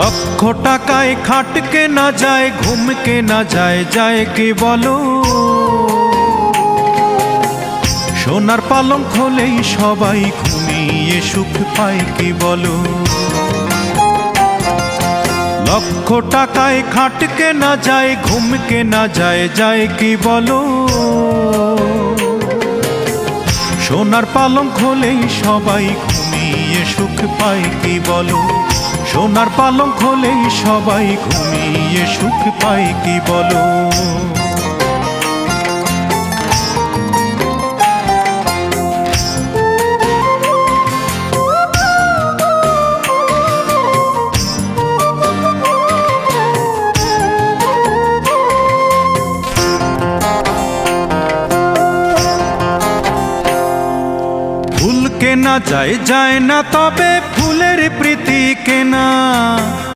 লক্ষ টাকায় খাট কেনা যায়, ঘুম কেনা যায়, যায় কি বলো? সোনার পালঙ্ক হলেই সবাই ঘুমিয়ে সুখ পায় কি বলো? লক্ষ টাকায় খাট কেনা যায়, ঘুম কেনা যায়, যায় কি বলো? সোনার পালঙ্ক হলেই সবাই ঘুমিয়ে সুখ পায় কি বলো? সোনার পালঙ্ক হলেই সবাই ঘুমিয়ে সুখ পায় কি বলো? ফুল কেনা যায়, যায় না, তবে ফুলের প্রীতি কেনা